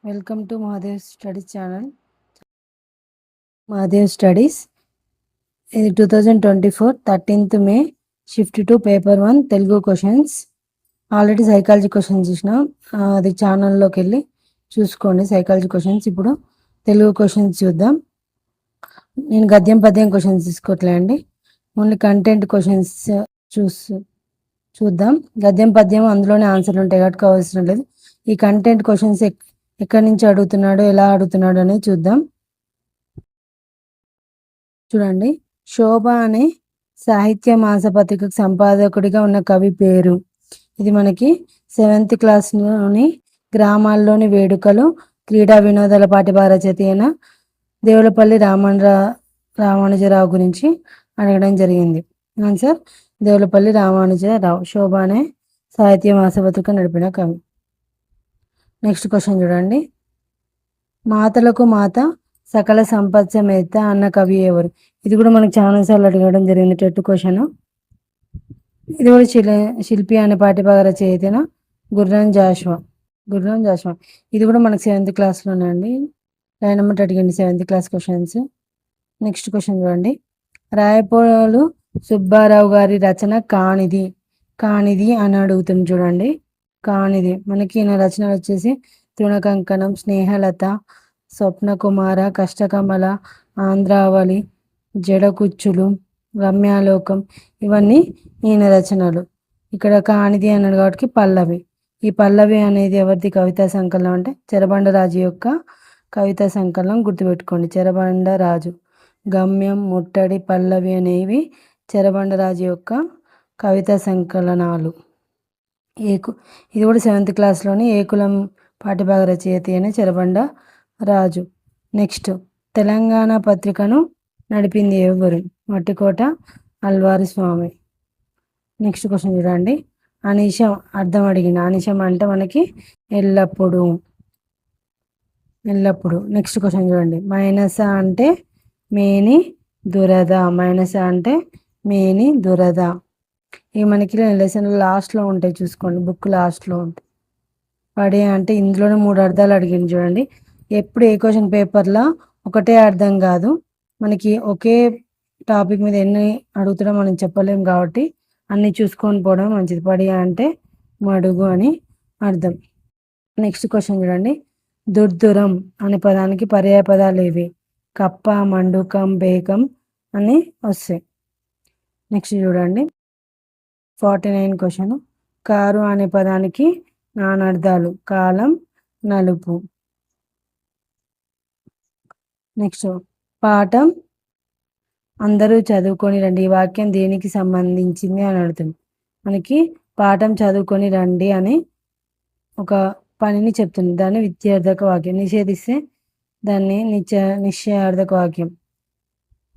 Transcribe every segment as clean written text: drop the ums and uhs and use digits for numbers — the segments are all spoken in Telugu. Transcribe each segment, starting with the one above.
Welcome to Mahadev studies channel. Mahadev studies ఇది 2024 13th May shift to paper 1 Telugu questions. Already psychology questions చూసినాం, అది ఛానల్లోకి వెళ్ళి చూసుకోండి సైకాలజీ క్వశ్చన్స్. ఇప్పుడు తెలుగు క్వశ్చన్స్ చూద్దాం. నేను గద్యం పద్యం క్వశ్చన్స్ తీసుకోవట్లే అండి, ఓన్లీ కంటెంట్ క్వశ్చన్స్ చూద్దాం. గద్యం పద్యం అందులోనే ఆన్సర్లు ఉంటాయి కాబట్టి అవసరం లేదు. ఈ కంటెంట్ క్వశ్చన్స్ ఎక్కడి నుంచి అడుగుతున్నాడు, ఎలా అడుగుతున్నాడు అనేది చూద్దాం. చూడండి, శోభ అనే సాహిత్య మాసపత్రికకు సంపాదకుడిగా ఉన్న కవి పేరు. ఇది మనకి 7th క్లాస్లోని గ్రామాల్లోని వేడుకలు క్రీడా వినోదాల పాఠ్యభార రచయిత అయిన దేవులపల్లి రామానుజరావు గురించి అడగడం జరిగింది. ఆన్సర్ దేవులపల్లి రామానుజరావు. శోభ అనే సాహిత్య మాసపత్రిక నడిపిన కవి. నెక్స్ట్ క్వశ్చన్ చూడండి, మాతలకు మాత సకల సంపత్సమేత అన్న కవి ఎవరు? ఇది కూడా మనకు చాలాసార్లు అడగడం జరిగింది, టెట్ క్వశ్చన్. ఇది కూడా శిల్పి అనే పాఠ్యభాగ రచయితన గుర్రం జాషువా. ఇది కూడా మనకు 7th క్లాస్లోనే అండి, లైన్ నెంబర్ అడిగింది 7th class questions. Next question చూడండి, రాయపోలు సుబ్బారావు గారి రచన కానిది అని అడుగుతుంది. చూడండి, కానిది మనకి ఈయన రచనలు వచ్చేసి తృణకంకణం, స్నేహలత, స్వప్నకుమార, కష్టకమల, ఆంధ్రావళి, జడకుచ్చులు, రమ్యాలోకం, ఇవన్నీ ఈయన రచనలు. ఇక్కడ కానిది అన్నాడు కాబట్టి పల్లవి. ఈ పల్లవి అనేది ఎవరిది కవితా సంకలనం అంటే చెరబండరాజు యొక్క కవితా సంకలనం. గుర్తుపెట్టుకోండి, చెరబండరాజు. గమ్యం, ముట్టడి, పల్లవి అనేవి చెరబండరాజు యొక్క కవితా సంకలనాలు. ఇది కూడా 7th క్లాస్లోని ఏకులం పాఠ్యభాగ రచయిత అయిన చెరబండ రాజు. నెక్స్ట్, తెలంగాణ పత్రికను నడిపింది ఎవరు? మట్టికోట అల్వారి స్వామి. నెక్స్ట్ క్వశ్చన్ చూడండి, అనిశం అర్థం అడిగింది. అనిశం అంటే మనకి ఎల్లప్పుడు. నెక్స్ట్ క్వశ్చన్ చూడండి, మైనస అంటే మేని దురద. ఇవి మనకి లెసన్ లాస్ట్లో ఉంటాయి, చూసుకోండి, బుక్ లాస్ట్లో ఉంటాయి. పడే అంటే ఇందులోనే 3 అర్థాలు అడిగింది. చూడండి, ఎప్పుడు ఏ క్వశ్చన్ పేపర్లో ఒకటే అర్థం కాదు, మనకి ఒకే టాపిక్ మీద ఎన్ని అడుగుతాడో మనం చెప్పలేం కాబట్టి అన్ని చూసుకొని పోవడం మంచిది. పడి అంటే మడుగు అని అర్థం. నెక్స్ట్ క్వశ్చన్ చూడండి, దుర్దురం అనే పదానికి పర్యాయ పదాలు ఏవి? కప్ప, మండుకం, బేకం అని వస్తాయి. నెక్స్ట్ చూడండి, 49 క్వశ్చన్, కారు అనే పదానికి నానర్థాలు కాలం, నలుపు. నెక్స్ట్, పాఠం అందరూ చదువుకొని రండి. ఈ వాక్యం దేనికి సంబంధించింది అని అడుగుతుంది. మనకి పాఠం చదువుకొని రండి అని ఒక పనిని చెప్తుంది, దాన్ని విద్యార్థక వాక్యం. నిషేధిస్తే దాన్ని నిశ్చయార్థక వాక్యం.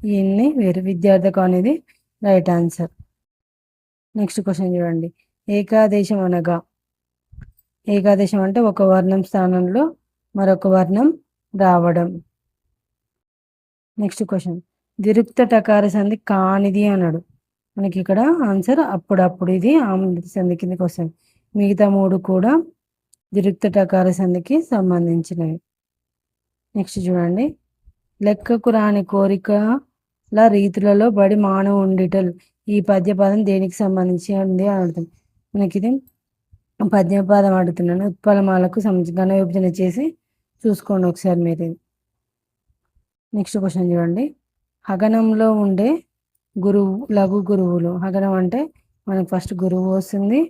ఇవన్నీ వేరు. విద్యార్థకం అనేది రైట్ ఆన్సర్. నెక్స్ట్ క్వశ్చన్ చూడండి, ఏకాదేశం అనగా? ఏకాదేశం అంటే ఒక వర్ణం స్థానంలో మరొక వర్ణం రావడం. నెక్స్ట్ క్వశ్చన్, ద్విరుక్త టకార సంధి కానిది అన్నాడు. మనకి ఇక్కడ ఆన్సర్ అప్పుడప్పుడు. ఇది ఆమ్ల సంధి కిందకి వస్తుంది. మిగతా 3 కూడా ద్విరుక్త టకార సంధికి సంబంధించినవి. నెక్స్ట్ చూడండి, లెక్కకు రాని కోరికల రీతులలో బడి మానవ ఉండిటల్. ఈ పద్యపదం దేనికి సంబంధించి ఉంది అని అడుగుతుంది. మనకి ఇది పద్యపదం అడుగుతున్నాను. ఉత్పలమాలకు సంబంధించి ఘన విభజన చేసి చూసుకోండి ఒకసారి మీరు. నెక్స్ట్ క్వశ్చన్ చూడండి, హగనంలో ఉండే గురువు, లఘు గురువులు. హగనం అంటే మనకు ఫస్ట్ గురువు వస్తుంది,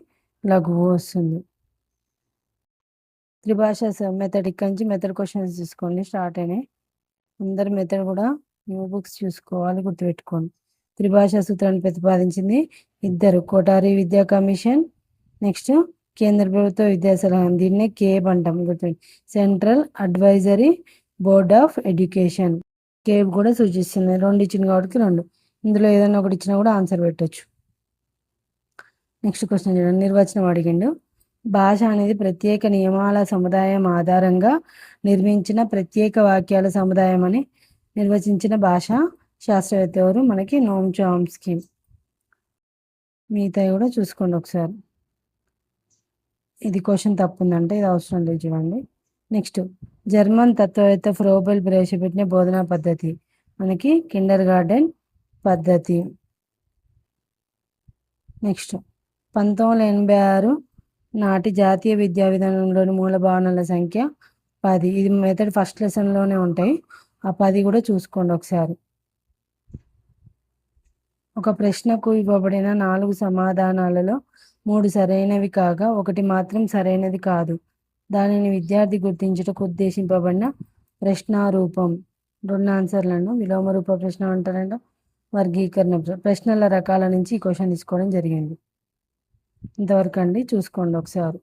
లఘువు వస్తుంది. త్రిభాష మెథడ్ ఇక్కడి నుంచి మెథడ్ క్వశ్చన్స్ చూసుకోండి, స్టార్ట్ అయినాయి. అందరు మెథడ్ కూడా న్యూ బుక్స్ చూసుకోవాలి, గుర్తుపెట్టుకోండి. త్రిభాషా సూత్రాన్ని ప్రతిపాదించింది 2, కోటారి విద్యా కమిషన్, నెక్స్ట్ కేంద్ర ప్రభుత్వ విద్యా సలహా. దీన్నే కేబ్ అంటాం, గుర్తుపెట్టి. Central advisory board of education. CABE కూడా సూచిస్తుంది. 2 ఇచ్చింది కాబట్టి 2, ఇందులో ఏదైనా ఒకటి ఇచ్చినా కూడా ఆన్సర్ పెట్టచ్చు. నెక్స్ట్ క్వశ్చన్ చూడండి, నిర్వచనం అడిగిండు. భాష అనేది ప్రత్యేక నియమాల సముదాయం ఆధారంగా నిర్మించిన ప్రత్యేక వాక్యాల సముదాయం అని నిర్వచించిన భాషా శాస్త్రవేత్త ఎవరు? మనకి నోమ్ చామ్స్కీ. మిగతా కూడా చూసుకోండి ఒకసారి. ఇది క్వశ్చన్ తప్పు ఉందంటే ఇది అవసరం లేదు, చూడండి. నెక్స్ట్ జర్మన్ తత్వవేత్త ఫ్రోబెల్ ప్రవేశపెట్టిన బోధనా పద్ధతి మనకి కిండర్ గార్డెన్ పద్ధతి. నెక్స్ట్ 1986 నాటి జాతీయ విద్యా విధానంలోని మూల భావనల సంఖ్య 10. ఇది మెథడ్ ఫస్ట్ లెసన్లోనే ఉంటాయి, ఆ 10 కూడా చూసుకోండి ఒకసారి. ఒక ప్రశ్నకు ఇవ్వబడిన 4 సమాధానాలలో 3 సరైనవి కాగా 1 మాత్రం సరైనది కాదు. దానిని విద్యార్థి గుర్తించుటకు ఉద్దేశింపబడిన ప్రశ్నారూపం. 2 ఆన్సర్లను విలోమ రూప ప్రశ్న అంటారంట, వర్గీకరణ ప్రశ్నల రకాల నుంచి ఈ క్వశ్చన్ తీసుకోవడం జరిగింది. ఇంతవరకు అండి, చూసుకోండి ఒకసారి.